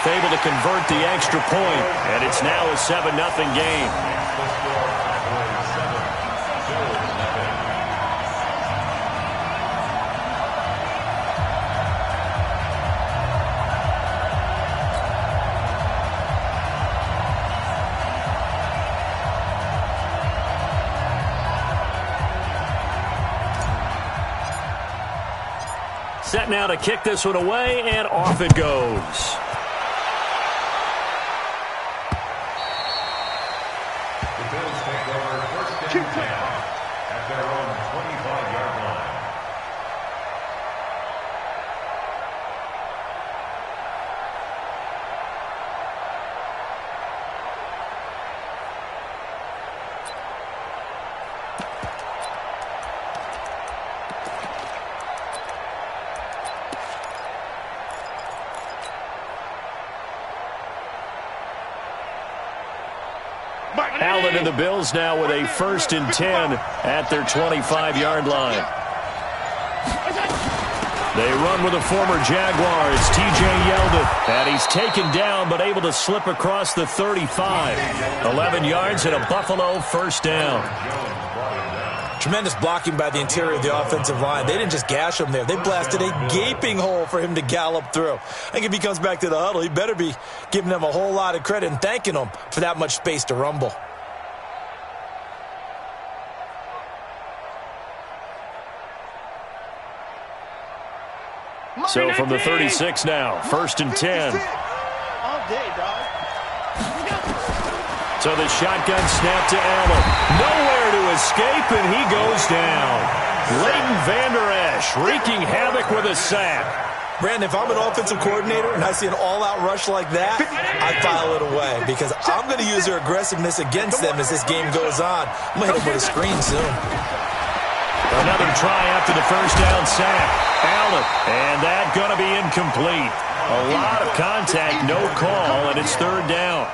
able to convert the extra point, and it's now a 7-0 game. Set now to kick this one away, and off it goes. The Bills take over first and 10 at their own 25-yard line. Allen and the Bills now with a 1st and 10 at their 25-yard line. They run with a former Jaguar. It's T.J. Yeldon. And he's taken down but able to slip across the 35. 11 yards and a Buffalo 1st down. Tremendous blocking by the interior of the offensive line. They didn't just gash him there. They blasted a gaping hole for him to gallop through. I think if he comes back to the huddle, he better be giving them a whole lot of credit and thanking them for that much space to rumble. So from the 36 now, 1st and 10. All day, dog. So the shotgun snap to Allen. Nowhere to escape, and he goes down. Leighton Vander Esch wreaking havoc with a sack. Brandon, if I'm an offensive coordinator and I see an all-out rush like that, I file it away because I'm going to use their aggressiveness against them as this game goes on. I'm going to hit them with a screen soon. Another try after the 1st down sack. Allen, and that going to be incomplete. A lot of contact, no call, and it's 3rd down.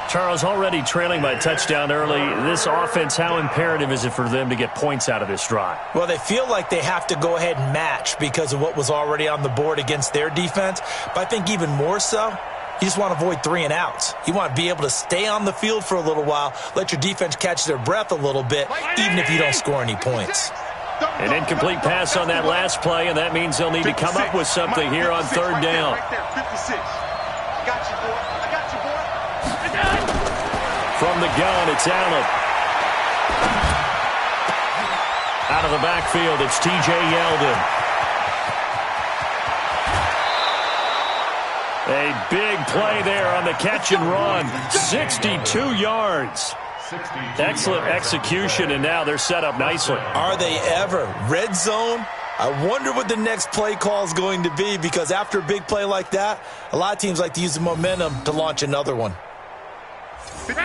Charles, already trailing by touchdown early. This offense, how imperative is it for them to get points out of this drive? Well, they feel like they have to go ahead and match because of what was already on the board against their defense. But I think even more so, you just want to avoid 3 and outs. You want to be able to stay on the field for a little while, let your defense catch their breath a little bit, even if you don't score any points. An incomplete pass on that last play, and that means they'll need to come up with something here on 3rd down. From the gun, it's Allen. Out of the backfield, it's T.J. Yeldon. A big play there on the catch and run. 62 yards. Excellent execution, and now they're set up nicely. Are they ever? Red zone? I wonder what the next play call is going to be because after a big play like that, a lot of teams like to use the momentum to launch another one.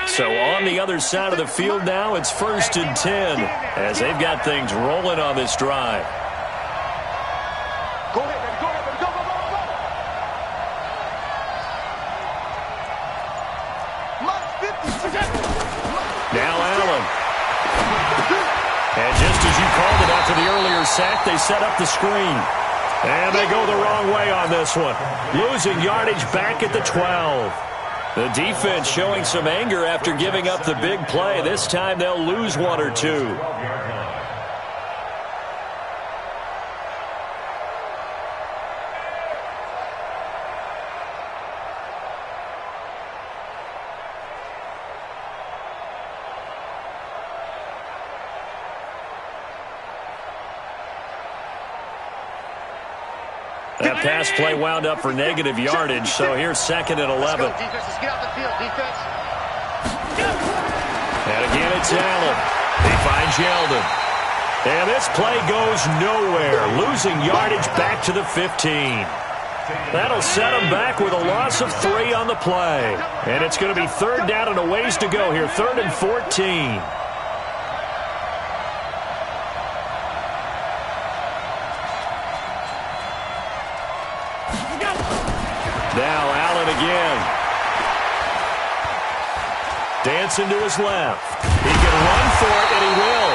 So on the other side of the field now, it's 1st and 10 as they've got things rolling on this drive. Go ahead, baby. Go ahead, baby. Go, go, go, go. Now Allen. And just as you called it after the earlier sack, they set up the screen. And they go the wrong way on this one. Losing yardage back at the 12. The defense showing some anger after giving up the big play. This time they'll lose 1 or 2. That pass play wound up for negative yardage, so here's 2nd and 11. Let's go, defense. Let's get out the field, defense. And again, it's Allen. He finds Yeldon. And this play goes nowhere, losing yardage back to the 15. That'll set him back with a loss of 3 on the play. And it's going to be 3rd down and a ways to go here, 3rd and 14. Now Allen again. Dancing to his left. He can run for it, and he will.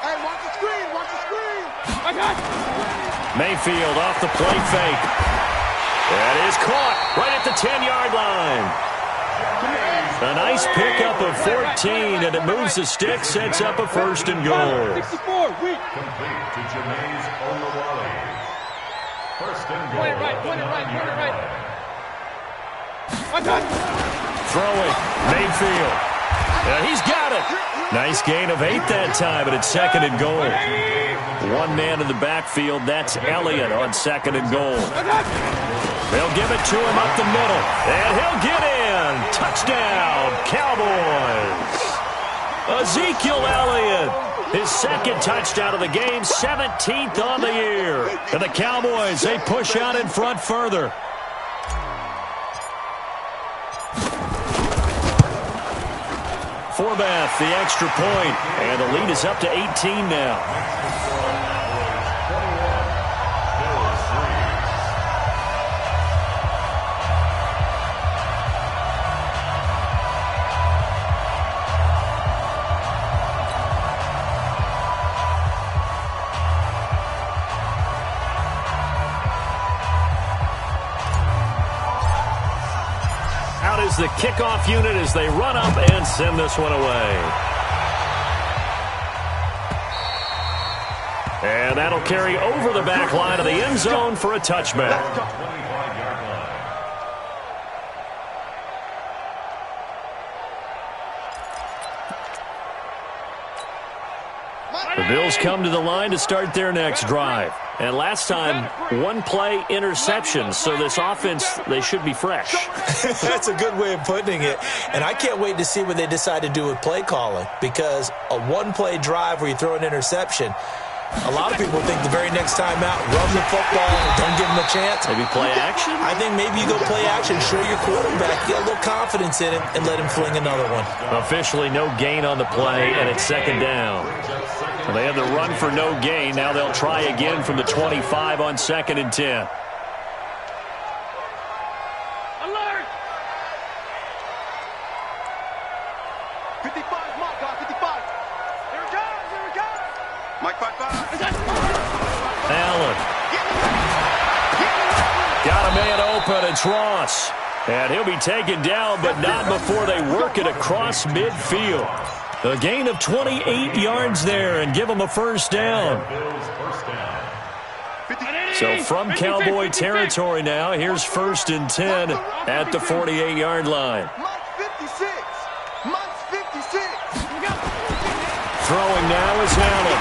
Hey, watch the screen, watch the screen. I got it. Mayfield off the play fake. That is caught right at the 10-yard line. A nice pickup of 14, and it moves the stick, sets up a first and goal. 64, complete to Jameis Olawale. First and goal. Point it right, point it right, point it right. I got it. Throwing, Mayfield. He's got it. Nice gain of 8 that time, but it's second and goal. One man in the backfield, that's Elliott on second and goal. They'll give it to him up the middle, and he'll get in. Touchdown, Cowboys. Ezekiel Elliott, his second touchdown of the game, 17th on the year. And the Cowboys, they push out in front further. Forbath, the extra point, and the lead is up to 18 now. The kickoff unit as they run up and send this one away. And that'll carry over the back line of the end zone for a touchback. The Bills come to the line to start their next drive. And last time, one play interception, so this offense, they should be fresh. That's a good way of putting it. And I can't wait to see what they decide to do with play calling, because a one-play drive where you throw an interception, a lot of people think the very next time out, run the football, don't give them a chance. Maybe play action? I think maybe you go play action, show your quarterback, get a little confidence in him, and let him fling another one. Officially no gain on the play, and it's second down. Well, they had the run for no gain. Now they'll try again from the 25 on second and 10. Alert! Mark, 55. Here it goes. Mike 5-5. Allen. Got a man open. It's Ross. And he'll be taken down, but not before they work it across midfield. A gain of 28 yards there and give them a first down. So from Cowboy territory now, here's first and 10 at the 48-yard line. Throwing now is Allen.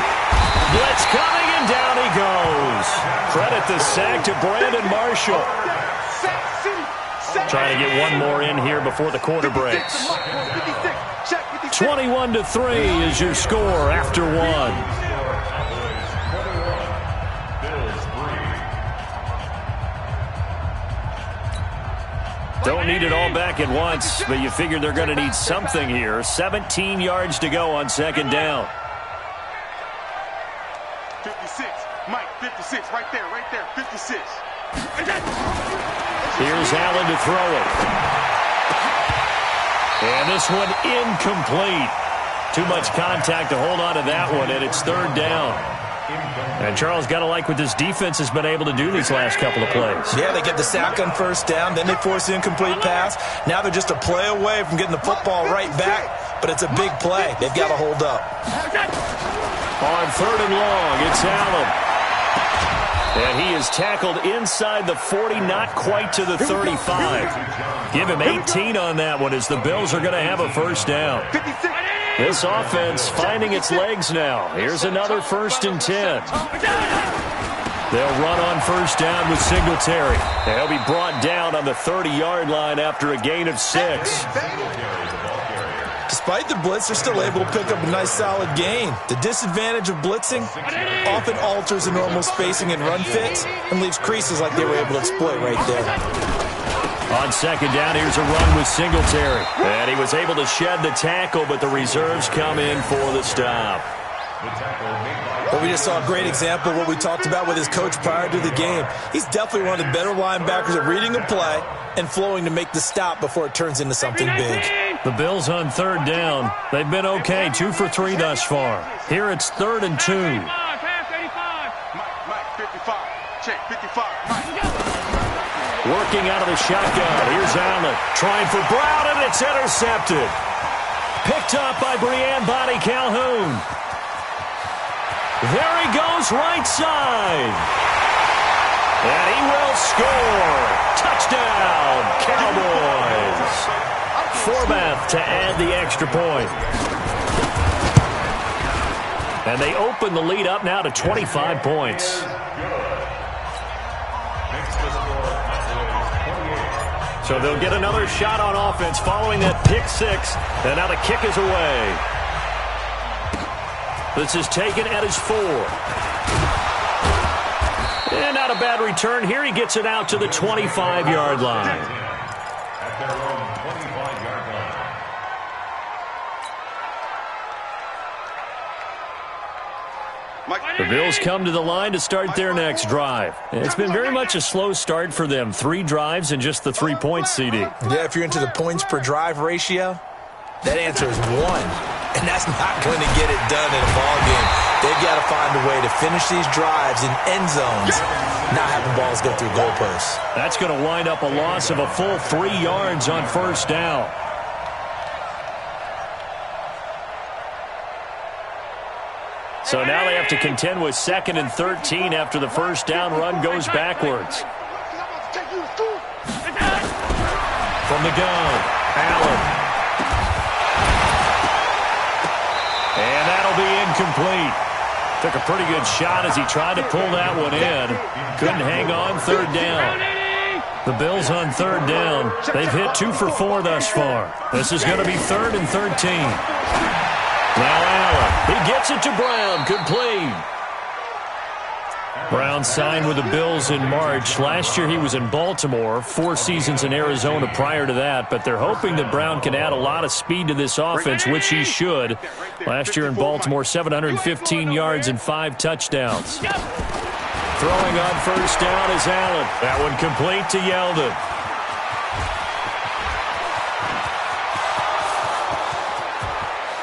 Blitz coming, and down he goes. Credit the sack to Brandon Marshall. Trying to get one more in here before the quarter breaks. 21-3 is your score after one. Don't need it all back at once, but you figure they're going to need something here. 17 yards to go on second down. 56, Mike, 56, right there, 56. Here's Allen to throw it. And this one incomplete. Too much contact to hold on to that one, and it's third down. And Charles, got to like what this defense has been able to do these last couple of plays. Yeah, they get the sack on first down, then they force the incomplete pass. Now they're just a play away from getting the football right back, but it's a big play. They've got to hold up. On third and long, it's Allen. And he is tackled inside the 40, not quite to the 35. Give him 18 on that one as the Bills are going to have a first down. This offense finding its legs now. Here's another first and 10. They'll run on first down with Singletary. They'll be brought down on the 30-yard line after a gain of 6. Despite the blitz, they're still able to pick up a nice solid gain. The disadvantage of blitzing often alters the normal spacing and run fits and leaves creases like they were able to exploit right there. On second down, here's a run with Singletary. And he was able to shed the tackle, but the reserves come in for the stop. Well, we just saw a great example of what we talked about with his coach prior to the game. He's definitely one of the better linebackers at reading a play and flowing to make the stop before it turns into something big. The Bills on third down. They've been okay, 2 for 3 thus far. Here it's 3rd and 2. Working out of the shotgun. Here's Allen trying for Brown, and it's intercepted. Picked up by Breanne Bonnie Calhoun. There he goes right side. And he will score. Touchdown, Cowboys. Forbath to add the extra point. And they open the lead up now to 25 points. So they'll get another shot on offense following that pick six. And now the kick is away. This is taken at his 4. And not a bad return. Here he gets it out to the 25-yard line. At their own 25-yard line. The Bills come to the line to start their next drive. It's been very much a slow start for them. 3 drives and just the 3 points, CD. Yeah, if you're into the points per drive ratio, that answer is 1. And that's not going to get it done in a ball game. They've got to find a way to finish these drives in end zones, not having balls go through goalposts. That's going to wind up a loss of a full 3 yards on first down. So now they have to contend with 2nd and 13 after the first down run goes backwards. From the gun, Allen. And that'll be incomplete. Took a pretty good shot as he tried to pull that one in. Couldn't hang on 3rd down. The Bills on 3rd down. They've hit 2 for 4 thus far. This is going to be 3rd and 13. Now Allen, he gets it to Brown, complete. Brown signed with the Bills in March. Last year he was in Baltimore, 4 seasons in Arizona prior to that, but they're hoping that Brown can add a lot of speed to this offense, which he should. Last year in Baltimore, 715 yards and 5 touchdowns. Throwing on first down is Allen. That one complete to Yeldon.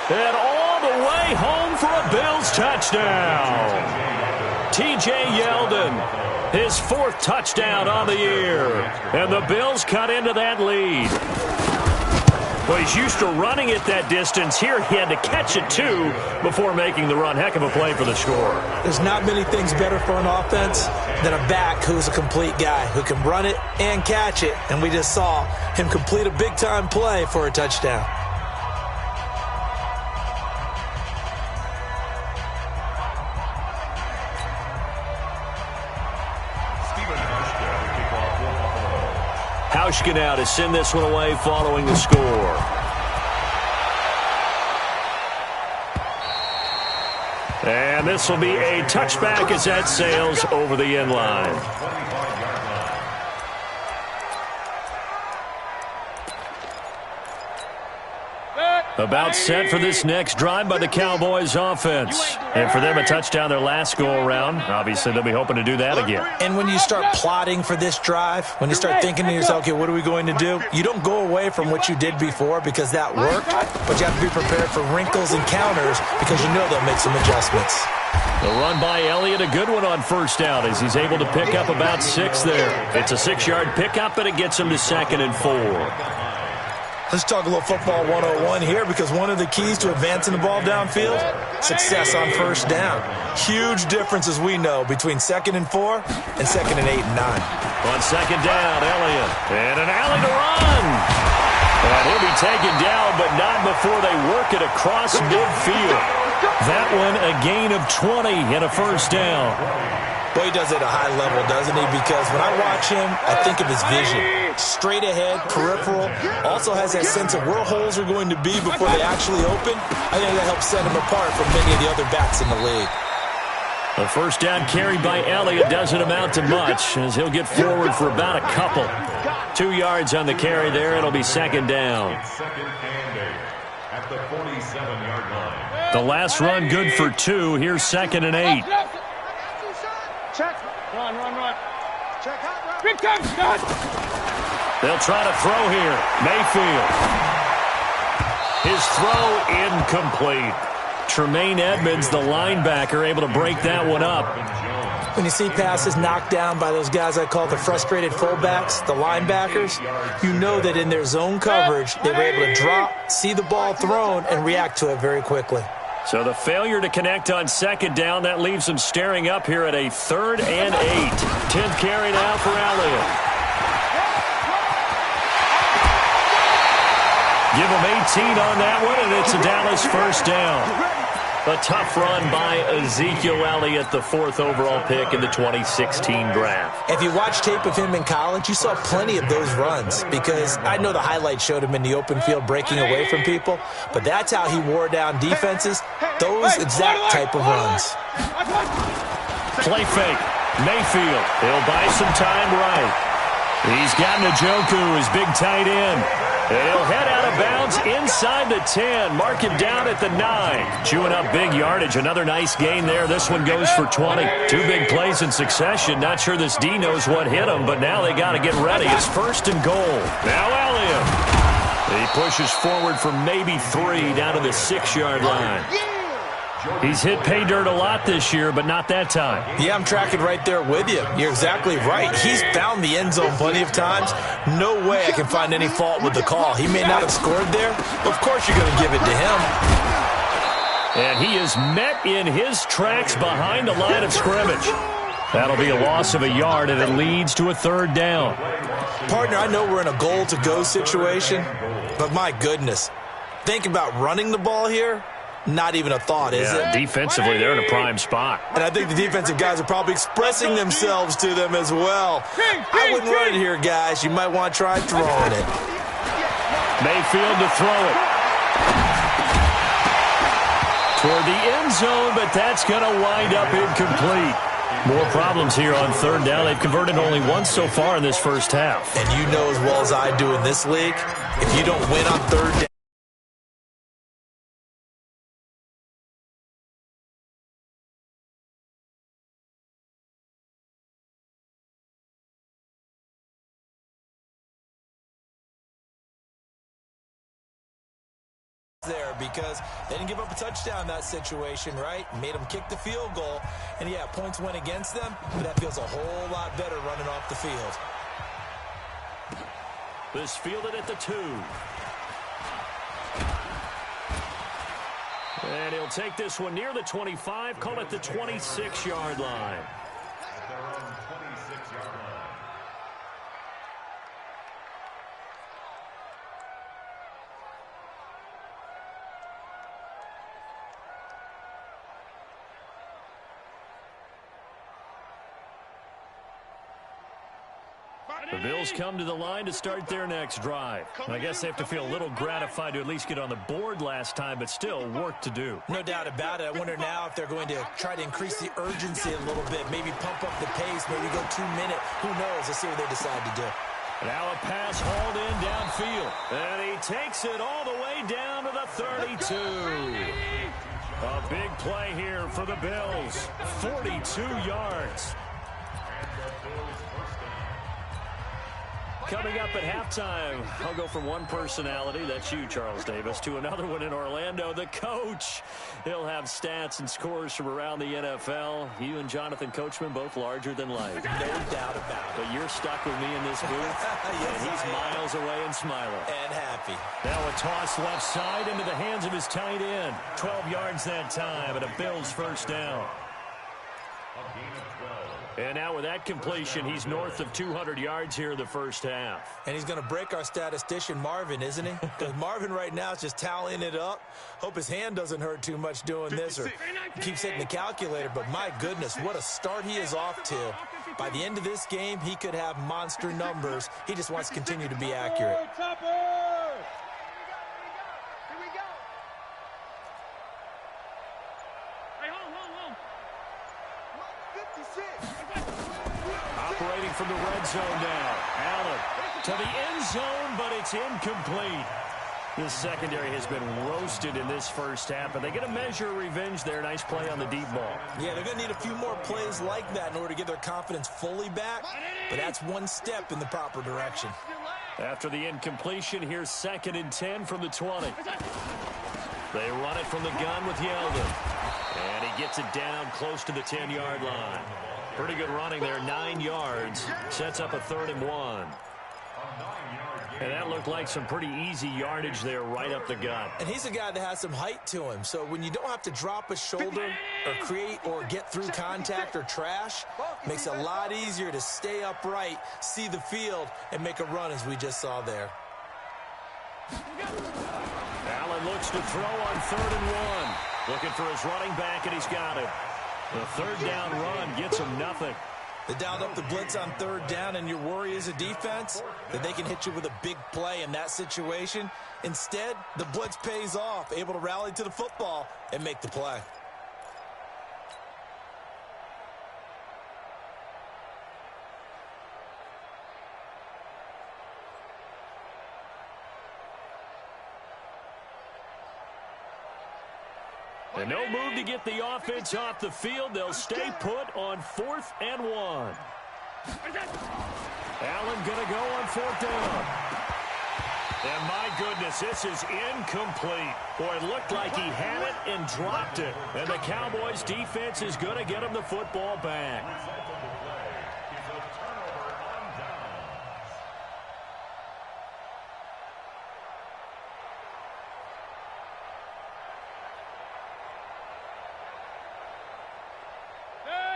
And all the way home for a Bills touchdown. T.J. Yeldon, his 4th touchdown on the year. And the Bills cut into that lead. Well, he's used to running it that distance. Here he had to catch it, too, before making the run. Heck of a play for the score. There's not many things better for an offense than a back who's a complete guy, who can run it and catch it. And we just saw him complete a big-time play for a touchdown. Hauschka now to send this one away following the score. And this will be a touchback as that sails over the end line. About set for this next drive by the Cowboys offense. And for them, a touchdown their last go-around. Obviously, they'll be hoping to do that again. And when you start plotting for this drive, when you start thinking to yourself, okay, what are we going to do? You don't go away from what you did before because that worked, but you have to be prepared for wrinkles and counters because you know they'll make some adjustments. The run by Elliott, a good one on first down as he's able to pick up about 6 there. It's a 6-yard pickup, and it gets him to 2nd and 4. Let's talk a little football 101 here because one of the keys to advancing the ball downfield, success on first down. Huge difference, as we know, between 2nd and 4 and 2nd and 8 and 9. On 2nd down, Elliott. And an alley to run. And he'll be taken down, but not before they work it across midfield. That one a gain of 20 and a first down. Well, he does it at a high level, doesn't he? Because when I watch him, I think of his vision. Straight ahead, peripheral. Also has that sense of where holes are going to be before they actually open. I think that helps set him apart from many of the other backs in the league. The first down carried by Elliott doesn't amount to much as he'll get forward for about a couple. 2 yards on the carry there. It'll be 2nd down. At the 47-yard line. The last run good for 2. Here's 2nd and 8. Check. Run. Check out. Big time. Done. They'll try to throw here. Mayfield. His throw incomplete. Tremaine Edmonds, the linebacker, able to break that one up. When you see passes knocked down by those guys I call the frustrated fullbacks, the linebackers, you know that in their zone coverage, they were able to drop, see the ball thrown, and react to it very quickly. So the failure to connect on second down, that leaves them staring up here at a 3rd and 8. 10th carry now for Elliott. Give him 18 on that one, and it's a Dallas first down. A tough run by Ezekiel Elliott, the 4th overall pick in the 2016 draft. If you watch tape of him in college, you saw plenty of those runs because I know the highlights showed him in the open field breaking away from people, but that's how he wore down defenses, those exact type of runs. Play fake. Mayfield. He'll buy some time right. He's got Njoku, his big tight end. And he'll head out of bounds inside the 10. Mark him down at the 9. Chewing up big yardage. Another nice gain there. This one goes for 20. 2 big plays in succession. Not sure this D knows what hit him, but now they got to get ready. It's 1st and goal. Now Elliott. He pushes forward for maybe 3 down to the 6-yard line. He's hit pay dirt a lot this year, but not that time. Yeah, I'm tracking right there with you. You're exactly right. He's found the end zone plenty of times. No way I can find any fault with the call. He may not have scored there, but of course you're going to give it to him. And he is met in his tracks behind the line of scrimmage. That'll be a loss of a yard, and it leads to a 3rd down. Partner, I know we're in a goal-to-go situation, but my goodness, think about running the ball here. Not even a thought, is it? Defensively, they're in a prime spot. And I think the defensive guys are probably expressing themselves to them as well. I wouldn't run it here, guys. You might want to try throwing it. Mayfield to throw it. Toward the end zone, but that's going to wind up incomplete. More problems here on 3rd down. They've converted only once so far in this first half. And you know as well as I do in this league, if you don't win on 3rd down, there because they didn't give up a touchdown in that situation, right? Made them kick the field goal, and yeah, points went against them, but that feels a whole lot better running off the field. This fielded at the 2. And he'll take this one near the 25, call it the 26-yard line. At their own 26-yard line. The Bills come to the line to start their next drive. I guess they have to feel a little gratified to at least get on the board last time, but still work to do. No doubt about it. I wonder now if they're going to try to increase the urgency a little bit, maybe pump up the pace, maybe go 2-minute. Who knows? Let's see what they decide to do. Now a pass hauled in downfield. And he takes it all the way down to the 32. A big play here for the Bills. 42 yards. Coming up at halftime, I'll go from one personality, that's you, Charles Davis, to another one in Orlando, the coach. He'll have stats and scores from around the NFL. You and Jonathan Coachman, both larger than life. No doubt about it. But you're stuck with me in this booth, yes, and he's miles away and smiling. And happy. Now a toss left side into the hands of his tight end. 12 yards that time, and a Bills first down. And now with that completion, he's north of 200 yards here in the first half. And he's going to break our statistician, Marvin, isn't he? Because Marvin right now is just tallying it up. Hope his hand doesn't hurt too much doing this or keeps hitting the calculator. But my goodness, what a start he is off to. By the end of this game, he could have monster numbers. He just wants to continue to be accurate. Operating from the red zone now. Allen to the end zone, but it's incomplete. This secondary has been roasted in this first half, but they get a measure of revenge there. Nice play on the deep ball. Yeah, they're going to need a few more plays like that in order to get their confidence fully back, but that's one step in the proper direction. After the incompletion, here's 2nd and 10 from the 20. They run it from the gun with Yeldon. And he gets it down close to the 10-yard line. Pretty good running there, 9 yards. Sets up a 3rd and 1. And that looked like some pretty easy yardage there right up the gut. And he's a guy that has some height to him. So when you don't have to drop a shoulder or create or get through contact or trash, makes it a lot easier to stay upright, see the field, and make a run as we just saw there. Allen looks to throw on 3rd and 1. Looking for his running back, and he's got him. The 3rd down run gets him nothing. They dialed up the blitz on 3rd down, and your worry as a defense that they can hit you with a big play in that situation. Instead, the blitz pays off, able to rally to the football and make the play. And no move to get the offense off the field. They'll stay put on 4th and 1. Allen going to go on 4th down. And my goodness, this is incomplete. Boy, it looked like he had it and dropped it. And the Cowboys defense is going to get him the football back.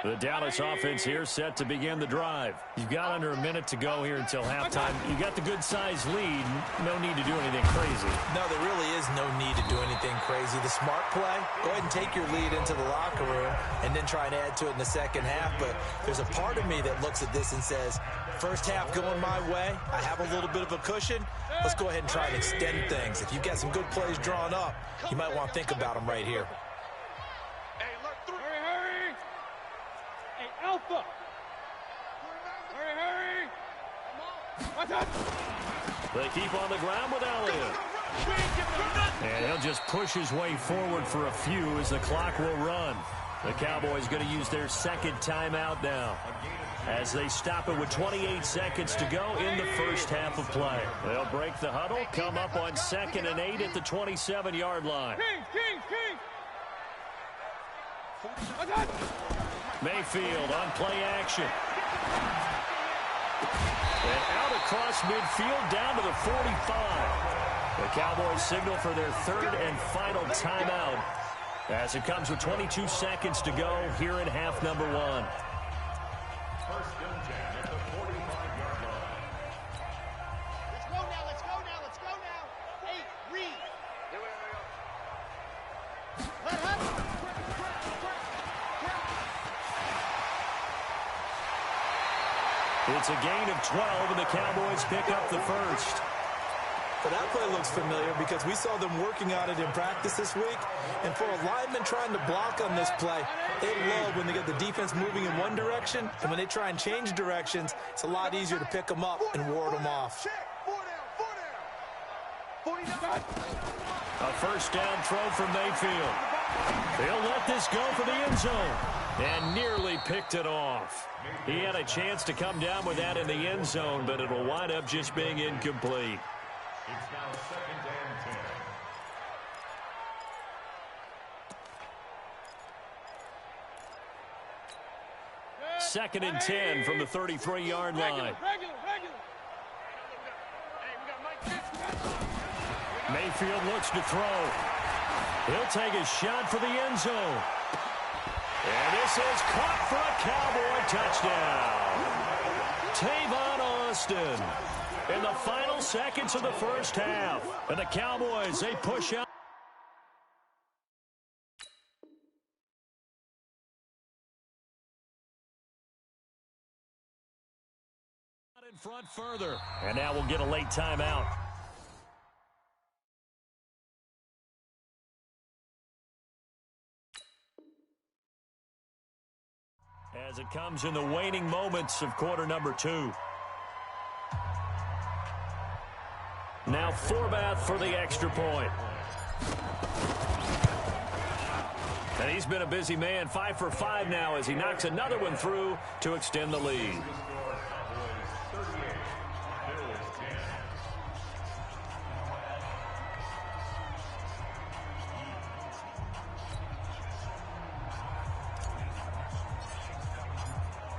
The Dallas offense here set to begin the drive. You've got under a minute to go here until halftime. You got the good-sized lead. No need to do anything crazy. No, there really is no need to do anything crazy. The smart play, go ahead and take your lead into the locker room and then try and add to it in the second half. But there's a part of me that looks at this and says, first half going my way, I have a little bit of a cushion. Let's go ahead and try and extend things. If you've got some good plays drawn up, you might want to think about them right here. Alpha! Hurry! Watch out! They keep on the ground with Elliott. And he'll just push his way forward for a few as the clock will run. The Cowboys going to use their 2nd timeout now as they stop it with 28 seconds to go in the first half of play. They'll break the huddle, come up on 2nd and 8 at the 27-yard line. King! Watch out! Mayfield on play action. And out across midfield down to the 45. The Cowboys signal for their 3rd and final timeout as it comes with 22 seconds to go here in half number 1. 1st and 10 at the 45-yard line. Let's go now. Hey, read. It's a gain of 12, and the Cowboys pick up the 1st. But that play looks familiar because we saw them working on it in practice this week. And for a lineman trying to block on this play, they love when they get the defense moving in one direction. And when they try and change directions, it's a lot easier to pick them up and ward them off. A 1st down throw from Mayfield. They'll let this go for the end zone. And nearly picked it off. He had a chance to come down with that in the end zone, but it'll wind up just being incomplete. It's now 2nd and 10. 2nd and 10 from the 33-yard line. Mayfield looks to throw. He'll take a shot for the end zone. And this is caught for a Cowboy touchdown. Tavon Austin in the final seconds of the first half. And the Cowboys, they push out. In front further. And now we'll get a late timeout. As it comes in the waning moments of quarter number 2. Now Forbath for the extra point. And he's been a busy man, 5 for 5 now as he knocks another one through to extend the lead.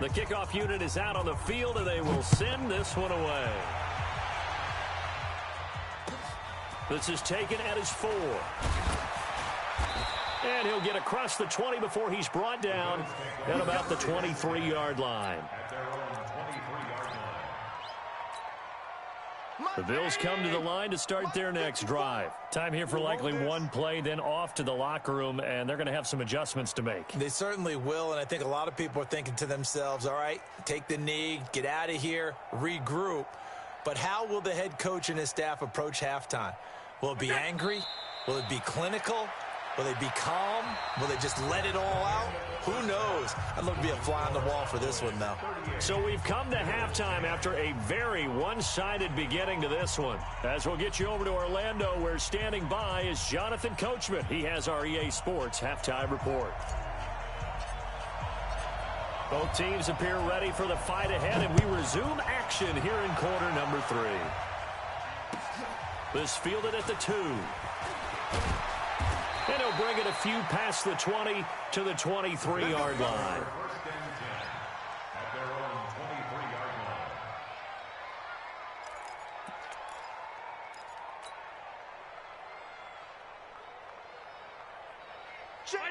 The kickoff unit is out on the field, and they will send this one away. This is taken at his 4. And he'll get across the 20 before he's brought down at about the 23-yard line. The Bills come to the line to start their next drive. Time here for likely one play, then off to the locker room, and they're going to have some adjustments to make. They certainly will, and I think a lot of people are thinking to themselves, all right, take the knee, get out of here, regroup. But how will the head coach and his staff approach halftime? Will it be angry? Will it be clinical? Will they be calm? Will they just let it all out? Who knows? I'd love to be a fly on the wall for this one, though. So we've come to halftime after a very one-sided beginning to this one. As we'll get you over to Orlando, where standing by is Jonathan Coachman. He has our EA Sports halftime report. Both teams appear ready for the fight ahead, and we resume action here in quarter number 3. This fielded at the 2. And he'll bring it a few past the 20 to the 23-yard line.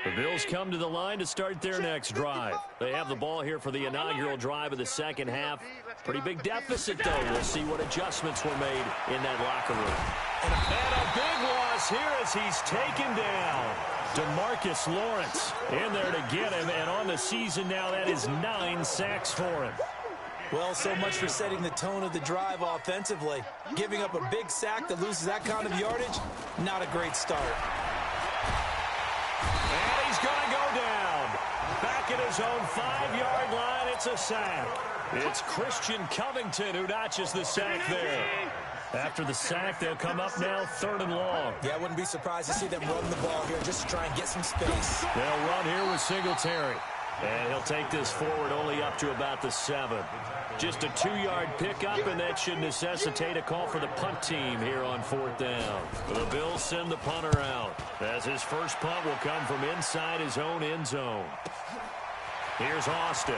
The Bills come to the line to start their next drive. They have the ball here for the inaugural drive of the second half. Pretty big deficit, though. We'll see what adjustments were made in that locker room. And a big loss here as he's taken down. DeMarcus Lawrence in there to get him, and on the season now, that is 9 sacks for him. Well, so much for setting the tone of the drive offensively. Giving up a big sack that loses that kind of yardage, not a great start. And he's going to go down. Back at his own 5-yard line, it's a sack. It's Christian Covington who notches the sack there. After the sack, they'll come up now 3rd and long. Yeah, I wouldn't be surprised to see them run the ball here just to try and get some space. They'll run here with Singletary. And he'll take this forward only up to about the 7. Just a 2-yard pickup, and that should necessitate a call for the punt team here on 4th down. The Bills send the punter out, as his first punt will come from inside his own end zone. Here's Austin.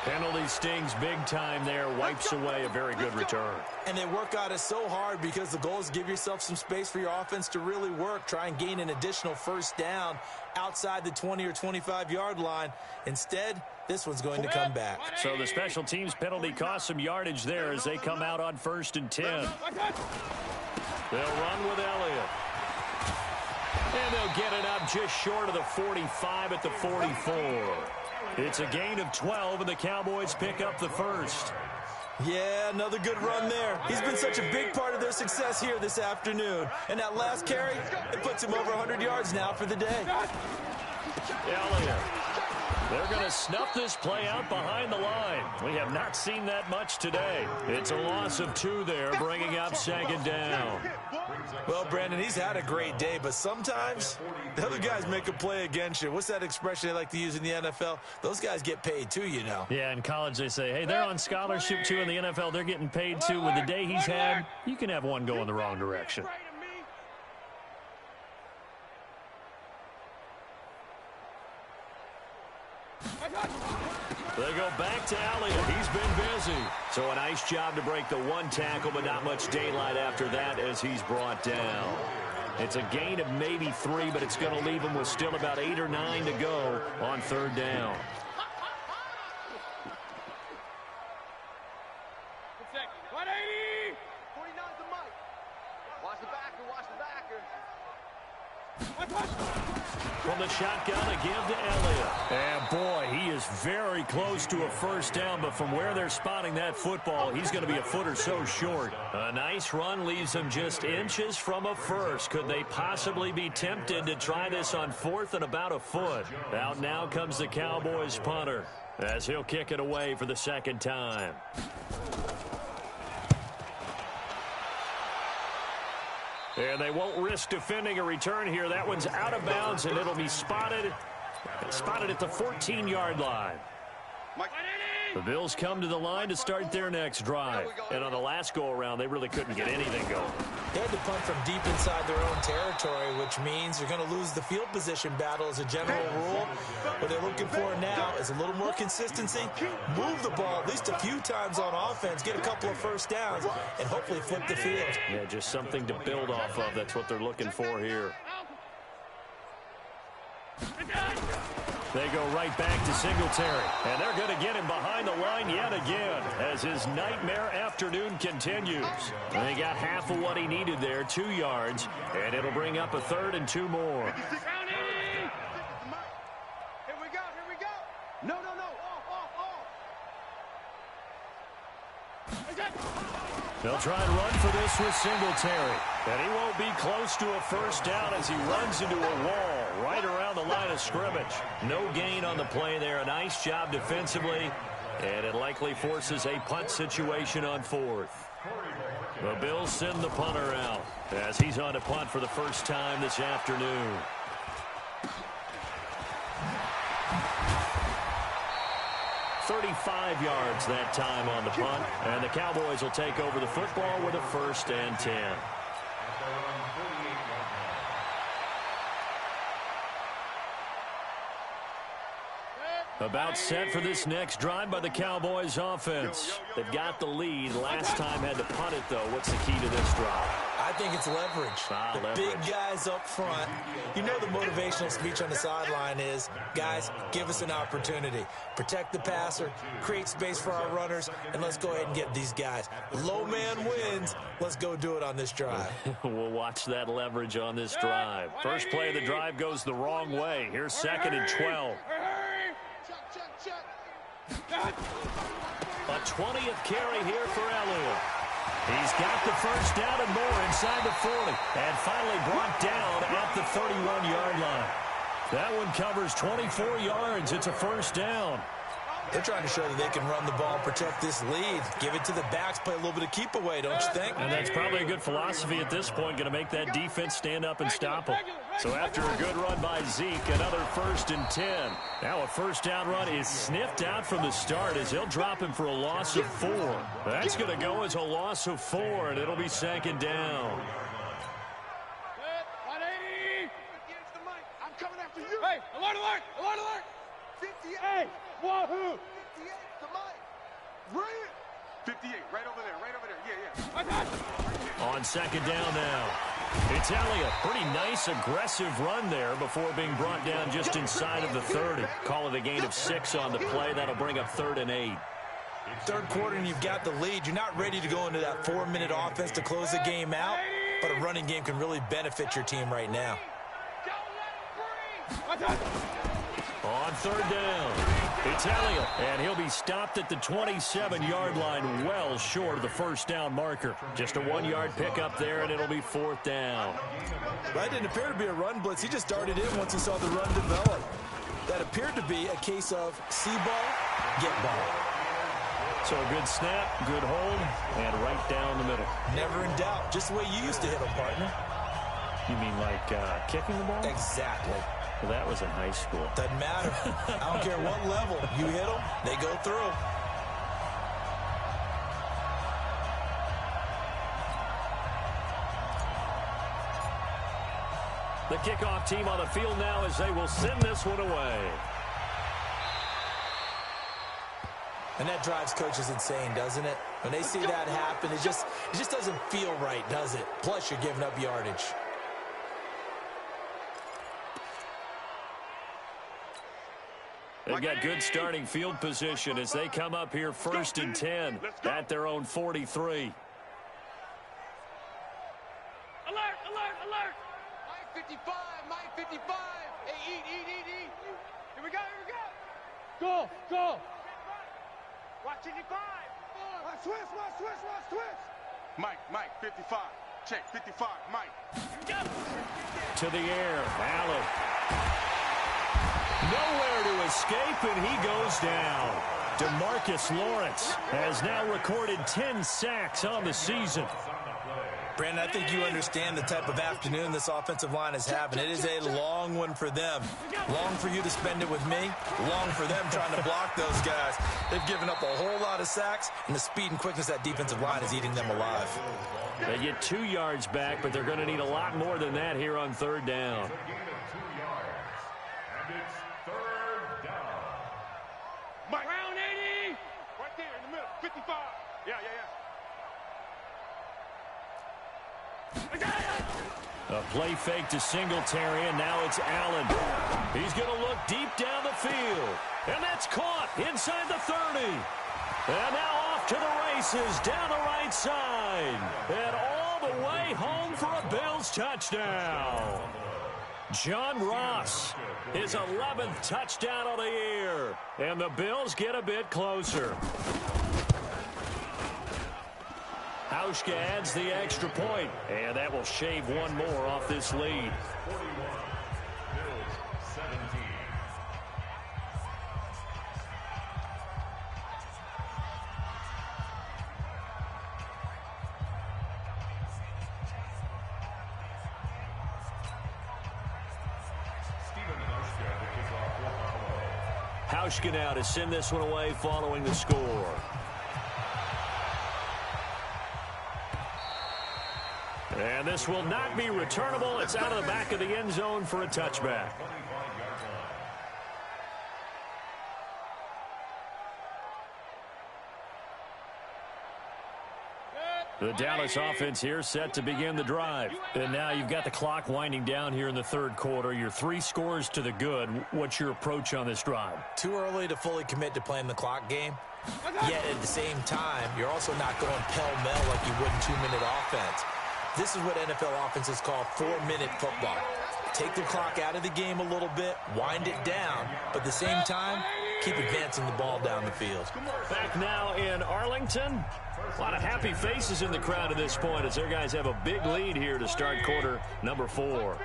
Penalty stings big time there, wipes away a very good return. And they work on it so hard because the goal is to give yourself some space for your offense to really work. Try and gain an additional first down outside the 20 or 25-yard line. Instead, this one's going to come back. So the special teams penalty cost some yardage there as they come out on 1st and 10. They'll run with Elliott. And they'll get it up just short of the 45 at the 44. It's a gain of 12, and the Cowboys pick up the first. Yeah, another good run there. He's been such a big part of their success here this afternoon. And that last carry, it puts him over 100 yards now for the day. Elliott. They're going to snuff this play out behind the line. We have not seen that much today. It's a loss of 2 there, bringing up 2nd down. Well, Brandon, he's had a great day, but sometimes the other guys make a play against you. What's that expression they like to use in the NFL? Those guys get paid too, you know. Yeah, in college they say, hey, they're on scholarship too. In the NFL, they're getting paid too. With the day he's had, you can have one go in the wrong direction. They go back to Elliott. He's been busy. So a nice job to break the 1 tackle, but not much daylight after that as he's brought down. It's a gain of maybe 3, but it's going to leave him with still about 8 or 9 to go on 3rd down. From the shotgun, a give to Elliott. And boy, he is very close to a first down, but from where they're spotting that football, he's going to be a foot or so short. A nice run leaves him just inches from a first. Could they possibly be tempted to try this on 4th and about a foot? Out now comes the Cowboys punter as he'll kick it away for the 2nd time. And they won't risk defending a return here. That one's out of bounds, and it'll be spotted at the 14-yard line. The Bills come to the line to start their next drive. And on the last go-around, they really couldn't get anything going. They had to punt from deep inside their own territory, which means you're going to lose the field position battle as a general rule. What they're looking for now is a little more consistency, move the ball at least a few times on offense, get a couple of first downs, and hopefully flip the field. Yeah, just something to build off of. That's what they're looking for here. They go right back to Singletary, and they're going to get him behind the line yet again as his nightmare afternoon continues. They got half of what he needed there, 2 yards, and it'll bring up a 3rd and 2 more. Here we go, here we go. No, off. They'll try and run for this with Singletary, and he won't be close to a first down as he runs into a wall right around the line of scrimmage. No gain on the play there. A nice job defensively, and it likely forces a punt situation on 4th. The Bills send the punter out as he's on to punt for the first time this afternoon. "35 yards that time on the punt, and the Cowboys will take over the football with a 1st and 10. About set for this next drive by the Cowboys offense. They've got the lead. Last time had to punt it, though. What's the key to this drive? I think it's leverage. Big guys up front. You know the motivational speech on the sideline is, guys, give us an opportunity. Protect the passer, create space for our runners, and let's go ahead and get these guys. Low man wins. Let's go do it on this drive. We'll watch that leverage on this drive. First play of the drive goes the wrong way. Here's 2nd and 12. A 20th carry here for Elliott. He's got the first down and more inside the 40. And finally brought down at the 31-yard line. That one covers 24 yards. It's a first down. They're trying to show that they can run the ball, protect this lead, give it to the backs, play a little bit of keep away, don't you think? And that's probably a good philosophy at this point, going to make that defense stand up and stop them. So after a good run by Zeke, another 1st and 10. Now a first down run is sniffed out from the start as they'll drop him for a loss of 4. That's going to go as a loss of 4, and it'll be 2nd down. 180. I'm coming after you. Hey, alert. 58. Wahoo. 58 to Mike. Bring it. 58, right over there. Yeah. On 2nd down now. It's Elliott. Pretty nice, aggressive run there before being brought down just inside of the 30. Call it a gain of 6 on the play. That'll bring up 3rd and 8. Third quarter and you've got the lead. You're not ready to go into that 4-minute offense to close the game out, but a running game can really benefit your team right now. On 3rd down, it's Elliott, and he'll be stopped at the 27-yard line, well short of the first down marker. Just a 1-yard pickup there, and it'll be 4th down. That didn't appear to be a run blitz. He just darted in once he saw the run develop. That appeared to be a case of see ball, get ball. So a good snap, good hold, and right down the middle. Never in doubt. Just the way you used to hit them, partner. You mean like kicking the ball? Exactly. Well, that was in high school. Doesn't matter. I don't care what level. You hit them, they go through. The kickoff team on the field now as they will send this one away. And that drives coaches insane, doesn't it? When they see that happen, it just doesn't feel right, does it? Plus, you're giving up yardage. They've got good starting field position as they come up here 1st and 10 at their own 43. Alert. Mike 55. Hey, eat. Here we go. Go. Watch 55. Watch switch. Mike, 55. Check, 55, Mike. To the air, Allen. Nowhere to escape, and he goes down. DeMarcus Lawrence has now recorded 10 sacks on the season. Brandon, I think you understand the type of afternoon this offensive line is having. It is a long one for them. Long for you to spend it with me. Long for them trying to block those guys. They've given up a whole lot of sacks, and the speed and quickness of that defensive line is eating them alive. They get 2 yards back, but they're going to need a lot more than that here on third down. It's a gain of 2 yards. And it's third down. Mike. Round 80. Right there in the middle. 55. Yeah. A play fake to Singletary, and now it's Allen. He's going to look deep down the field. And that's caught inside the 30. And now off to the races down the right side. And all the way home for a Bills touchdown. John Ross, his 11th touchdown of the year. And the Bills get a bit closer. Hauschka adds the extra point, and that will shave one more off this lead. 41, Bills 17. Stephen Hauschka to kick off for Buffalo. Hauschka now to send this one away following the score. And this will not be returnable. It's out of the back of the end zone for a touchback. 25-yard line. The Dallas offense here set to begin the drive. And now you've got the clock winding down here in the third quarter. You're 3 scores to the good. What's your approach on this drive? Too early to fully commit to playing the clock game. Yet at the same time, you're also not going pell-mell like you would in 2-minute offense. This is what NFL offenses call 4-minute football. Take the clock out of the game a little bit, wind it down, but at the same time, keep advancing the ball down the field. Back now in Arlington. A lot of happy faces in the crowd at this point as their guys have a big lead here to start quarter number 4.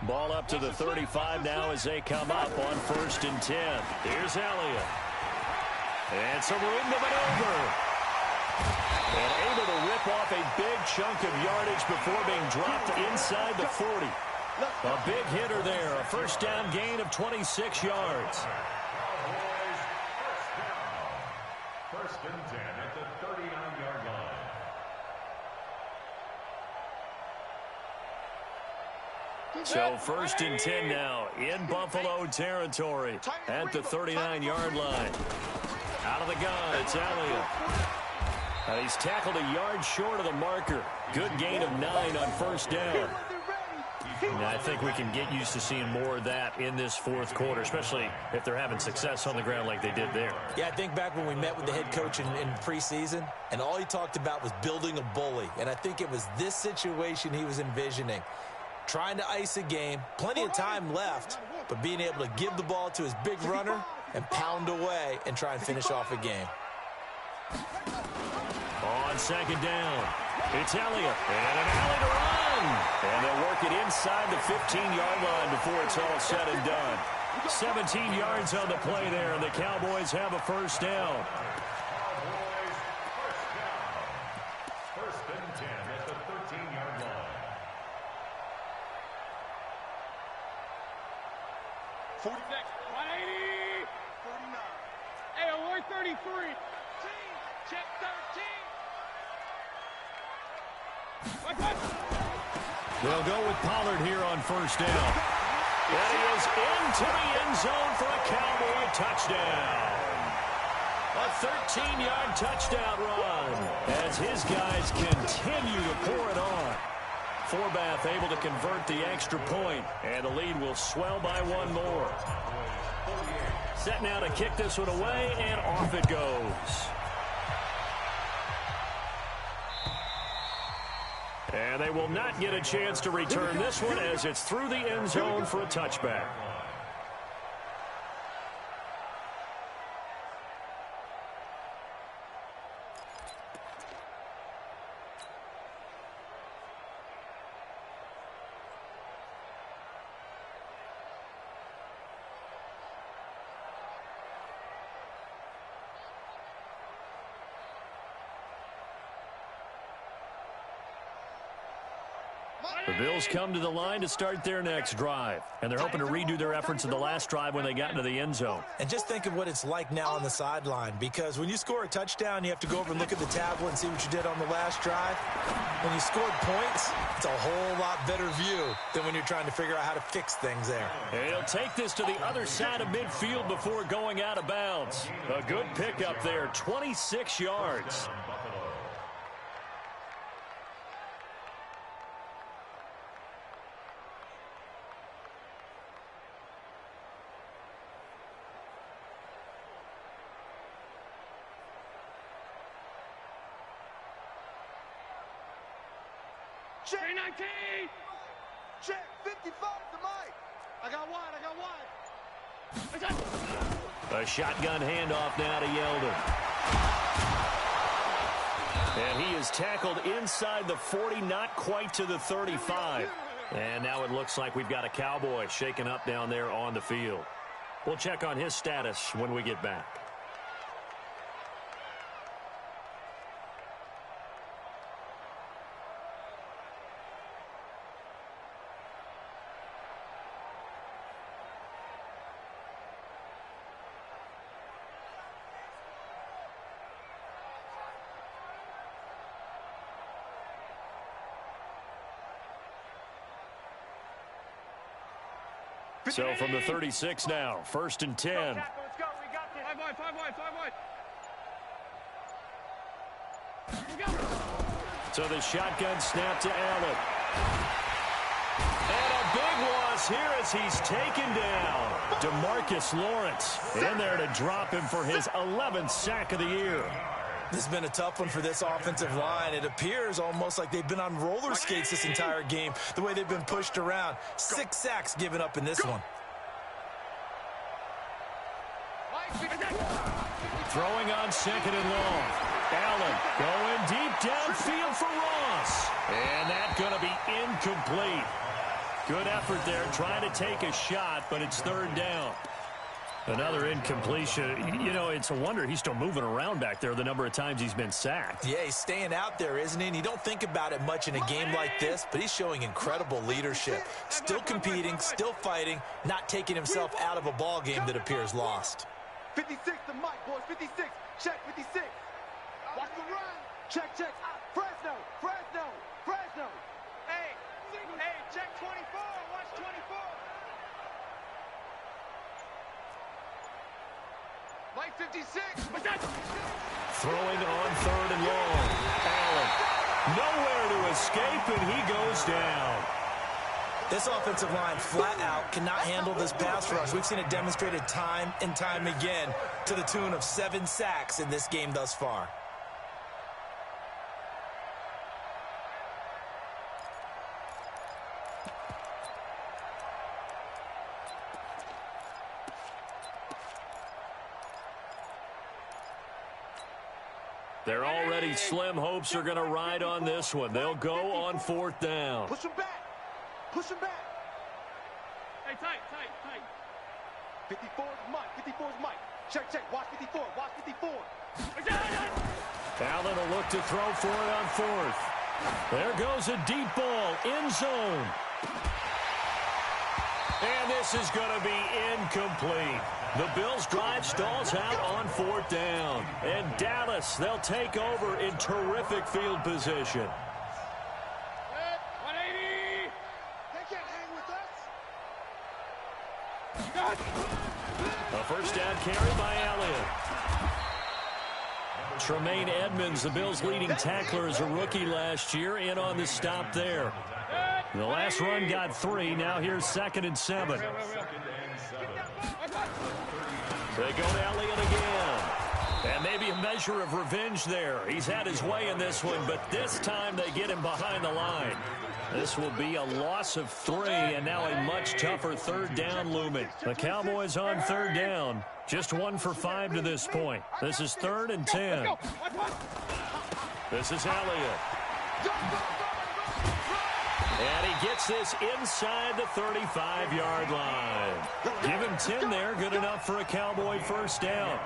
Ball up to the 35 now as they come up on 1st and 10. Here's Elliott. And some room to maneuver. And able to rip off a big chunk of yardage before being dropped inside the 40. A big hitter there. A first down gain of 26 yards. Cowboys first down. 1st and 10 at the 39-yard line. So 1st and 10 now in Buffalo territory at the 39-yard line. Out of the gun, it's Elliott. And he's tackled a yard short of the marker. Good gain of 9 on 1st down. And I think we can get used to seeing more of that in this 4th quarter, especially if they're having success on the ground like they did there. Yeah, I think back when we met with the head coach in preseason, and all he talked about was building a bully. And I think it was this situation he was envisioning. Trying to ice a game, plenty of time left, but being able to give the ball to his big runner and pound away and try and finish off a game. On 2nd down, it's Elliott. And an alley to run. And they'll work it inside the 15-yard line before it's all said and done. 17 yards on the play there, and the Cowboys have a first down. Cowboys first down. 1st and 10 at the 13-yard line. 40 next. 180. 49. Hey, alert 33. Check 13. What? They'll go with Pollard here on 1st down. And he is into the end zone for a Cowboy touchdown. A 13-yard touchdown run as his guys continue to pour it on. Forbath able to convert the extra point, and the lead will swell by 1 more. Set now to kick this one away, and off it goes. And they will not get a chance to return this one as it's through the end zone for a touchback. The Bills come to the line to start their next drive, and they're hoping to redo their efforts in the last drive when they got into the end zone. And just think of what it's like now on the sideline, because when you score a touchdown, you have to go over and look at the tablet and see what you did on the last drive. When you scored points, it's a whole lot better view than when you're trying to figure out how to fix things there. And he'll take this to the other side of midfield before going out of bounds. A good pickup there, 26 yards. Check 19. Check 55 to Mike. I got wide. A shotgun handoff now to Yeldon. And he is tackled inside the 40, not quite to the 35. And now it looks like we've got a Cowboy shaken up down there on the field. We'll check on his status when we get back. So from the 36 now, 1st and 10. Let's go. We got this. 5 wide. So the shotgun snap to Allen. And a big loss here as he's taken down. DeMarcus Lawrence in there to drop him for his 11th sack of the year. This has been a tough one for this offensive line. It appears almost like they've been on roller skates this entire game, the way they've been pushed around. 6 sacks given up in this one. Throwing on 2nd and long. Allen going deep downfield for Ross. And that's going to be incomplete. Good effort there, trying to take a shot, but it's 3rd down. Another incompletion. You know, it's a wonder he's still moving around back there the number of times he's been sacked. Yeah, he's staying out there, isn't he? And you don't think about it much in a game like this, but he's showing incredible leadership. Still competing, still fighting, not taking himself out of a ball game that appears lost. 56 to Mike, boys. 56. Check 56. Watch the run. Check. Fresno. Hey, check 24. Watch 24. Mike 56. Throwing on 3rd and long. Allen nowhere to escape, and he goes down. This offensive line flat out cannot handle this pass rush. We've seen it demonstrated time and time again to the tune of 7 sacks in this game thus far. Their already slim hopes are going to ride on this one. They'll go on 4th down. Push him back. Hey, tight. 54 is Mike. Check. Watch 54. Allen will look to throw for it on 4th. There goes a deep ball, end zone. And this is going to be incomplete. The Bills' drive stalls out on 4th down. And Dallas, they'll take over in terrific field position. 180. They can't hang with us. A 1st down carry by Elliott. Tremaine Edmonds, the Bills' leading tackler as a rookie last year, in on the stop there. The last run got 3. Now here's 2nd and 7. They go to Elliott again. And maybe a measure of revenge there. He's had his way in this one, but this time they get him behind the line. This will be a loss of 3, and now a much tougher 3rd down looming. The Cowboys on 3rd down. Just 1 for 5 to this point. This is 3rd and 10. This is Elliott. And he gets this inside the 35-yard line. Give him 10 there. Good enough for a Cowboy 1st down.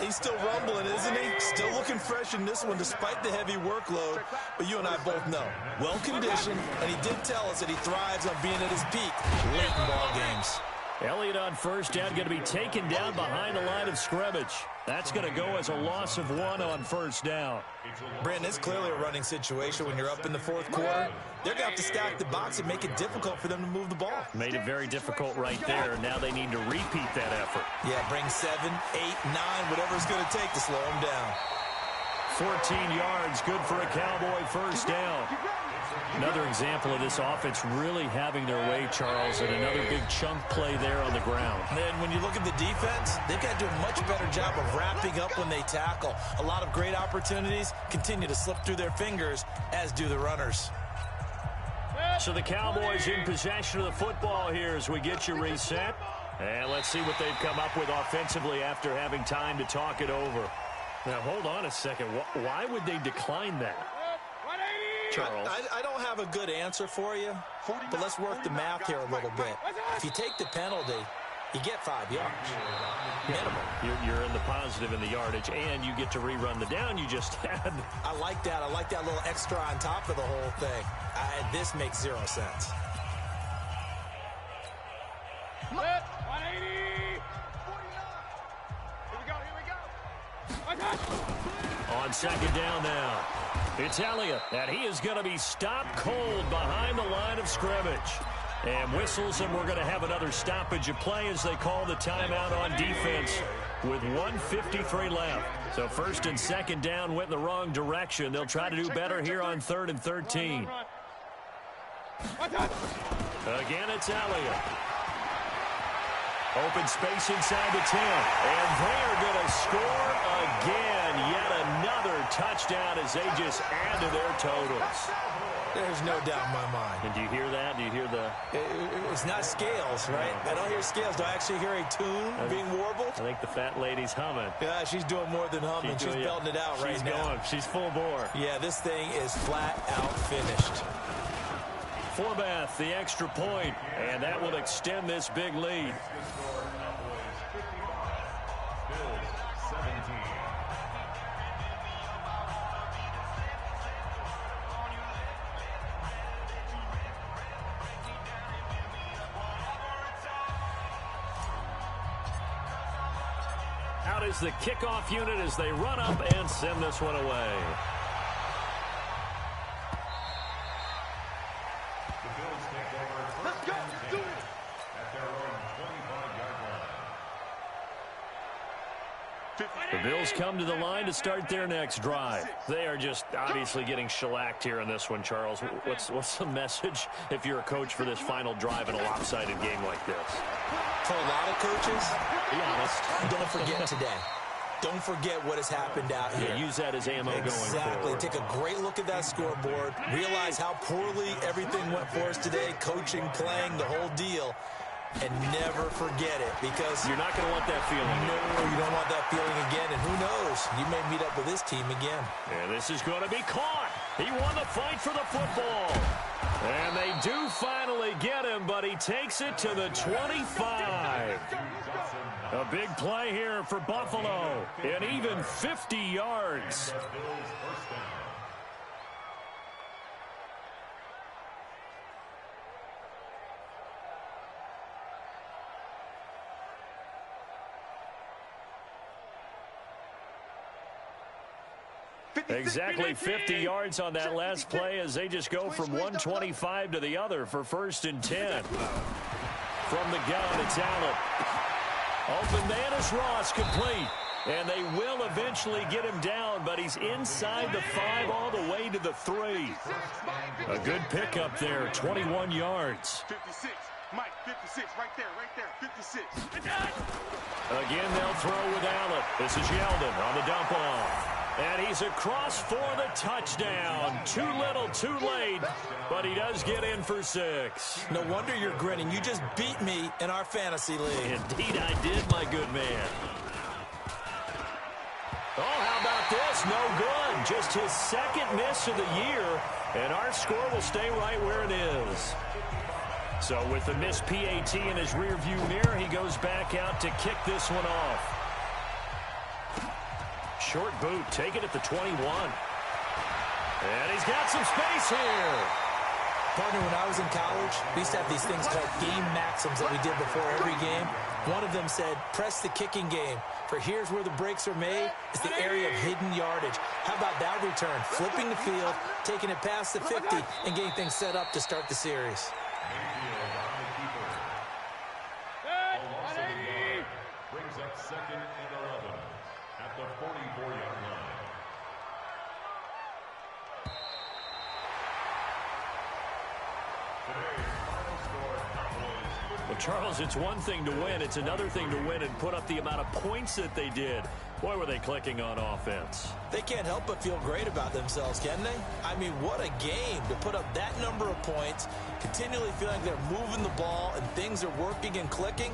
He's still rumbling, isn't he? Still looking fresh in this one despite the heavy workload. But you and I both know, well-conditioned, and he did tell us that he thrives on being at his peak late in ball games. Elliott on first down, going to be taken down behind the line of scrimmage. That's going to go as a loss of 1 on first down. Brandon, it's clearly a running situation when you're up in the fourth quarter. They're going to have to stack the box and make it difficult for them to move the ball. Made it very difficult right there. Now they need to repeat that effort. Yeah, bring 7, 8, 9, whatever it's going to take to slow them down. 14 yards, good for a Cowboy first down. Another example of this offense really having their way, Charles, and another big chunk play there on the ground. And when you look at the defense, they've got to do a much better job of wrapping up when they tackle. A lot of great opportunities continue to slip through their fingers, as do the runners. So the Cowboys in possession of the football here as we get you reset. And let's see what they've come up with offensively after having time to talk it over. Now, hold on a second. Why would they decline that? Charles. I don't have a good answer for you, but let's work the math here a little bit. If you take the penalty, you get 5 yards. Minimum. You're in the positive in the yardage, and you get to rerun the down you just had. I like that. I like that little extra on top of the whole thing. This makes 0 sense. 180. Here we go. On second down now, it's Elliott, and he is going to be stopped cold behind the line of scrimmage. And whistles, and we're going to have another stoppage of play as they call the timeout on defense with 1:53 left. So first and second down went in the wrong direction. They'll try to do better here on 3rd and 13. Again, it's Elliott. Open space inside the 10. And they're going to score again. Yet another touchdown as they just add to their totals. There's no doubt in my mind. And do you hear that? Do you hear the... It's not scales, right? I don't hear scales. Do I actually hear a tune being warbled? I think the fat lady's humming. Yeah, she's doing more than humming. She's belting it out right now. She's going. She's full bore. Yeah, this thing is flat out finished. Forbath, the extra point, and that will extend this big lead. Out is the kickoff unit as they run up and send this one away. Let's go. Do it. At their own 25-yard line. The Bills come to the line to start their next drive. They are just obviously getting shellacked here in this one, Charles. What's the message if you're a coach for this final drive in a lopsided game like this? For a lot of coaches, be honest, don't forget today. Don't forget what has happened out here. Yeah, use that as ammo going forward. Exactly. Take a great look at that scoreboard. Realize how poorly everything went for us today. Coaching, playing, the whole deal. And never forget it, because you're not going to want that feeling. No, you don't want that feeling again. And who knows? You may meet up with this team again. And this is going to be caught. He won the fight for the football. And they do finally get him, but he takes it to the 25. A big play here for Buffalo. And even 50 yards. Exactly 50 yards on that last play as they just go from 125 to the other for 1st and 10. From the gun, it's Allen. Open man is Ross, complete. And they will eventually get him down, but he's inside the 5 all the way to the 3. A good pickup there, 21 yards. 56. Mike, 56, right there, 56. Again, they'll throw with Allen. This is Yeldon on the dump off. And he's across for the touchdown. Too little, too late, but he does get in for 6. No wonder you're grinning. You just beat me in our fantasy league. Indeed I did, my good man. Oh, how about this? No good. Just his 2nd miss of the year, and our score will stay right where it is. So with the missed PAT in his rearview mirror, he goes back out to kick this one off. short boot, take it at the 21. And he's got some space here. Partner, when I was in college, we used to have these things called game maxims that we did before every game. One of them said, press the kicking game. For here's where the breaks are made. It's the area of hidden yardage. How about that return? Flipping the field, taking it past the 50, and getting things set up to start the series. Brings up 2nd and 11 at the 44-yard line. Well, Charles, it's one thing to win. It's another thing to win and put up the amount of points that they did. Boy, were they clicking on offense. They can't help but feel great about themselves, can they? I mean, what a game to put up that number of points, continually feeling like they're moving the ball and things are working and clicking.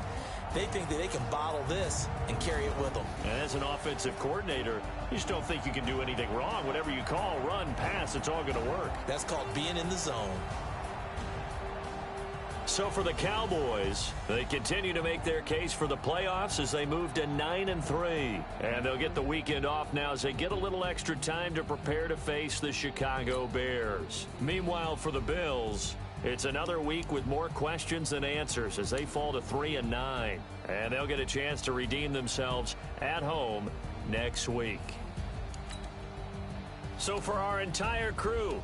They think that they can bottle this and carry it with them. And as an offensive coordinator, you just don't think you can do anything wrong. Whatever you call, run, pass, it's all going to work. That's called being in the zone. So for the Cowboys, they continue to make their case for the playoffs as they move to 9-3. And they'll get the weekend off now as they get a little extra time to prepare to face the Chicago Bears. Meanwhile, for the Bills, it's another week with more questions than answers as they fall to 3-9. And they'll get a chance to redeem themselves at home next week. So for our entire crew,